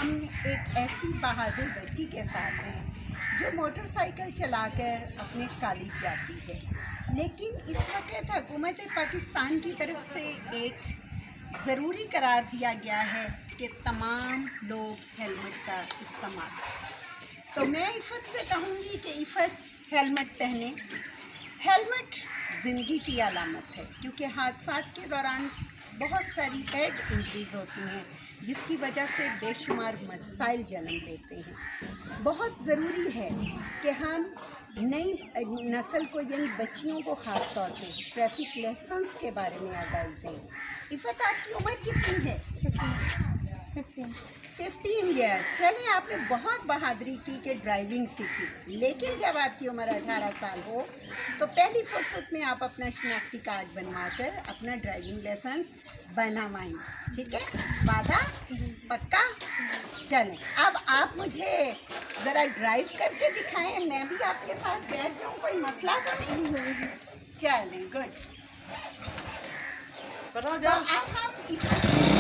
ہم ایک ایسی بہادر بچی کے ساتھ ہیں جو موٹر سائیکل چلا کر اپنے کالج جاتی ہے، لیکن اس وقت حکومت پاکستان کی طرف سے ایک ضروری قرار دیا گیا ہے کہ تمام لوگ ہیلمٹ کا استعمال کریں۔ تو میں عفت سے کہوں گی کہ عفت ہیلمٹ پہنیں۔ ہیلمٹ زندگی کی علامت ہے، کیونکہ حادثات کے دوران بہت ساری ہیڈ انجریز ہوتی ہیں جس کی وجہ سے بے شمار مسائل جنم لیتے ہیں۔ بہت ضروری ہے کہ ہم نئی نسل کو یعنی بچیوں کو خاص طور پہ ٹریفک لیسنس کے بارے میں آگاہی دیں۔ عفت آپ کی عمر کتنی ہے؟ 15 ایئر۔ چلیں، آپ نے بہت بہادری کی کہ ڈرائیونگ سیکھی، لیکن جب آپ کی عمر 18 سال ہو تو پہلی فرصت میں آپ اپنا شناختی کارڈ بنوا کر اپنا ڈرائیونگ لائسنس بنوائیں۔ ٹھیک ہے؟ وعدہ؟ پکا؟ چلیں، اب آپ مجھے ذرا ڈرائیو کر کے دکھائیں، میں بھی آپ کے ساتھ بیٹھ جاؤں، کوئی مسئلہ تو نہیں؟ چلیں، گڈ۔ تو اب ہم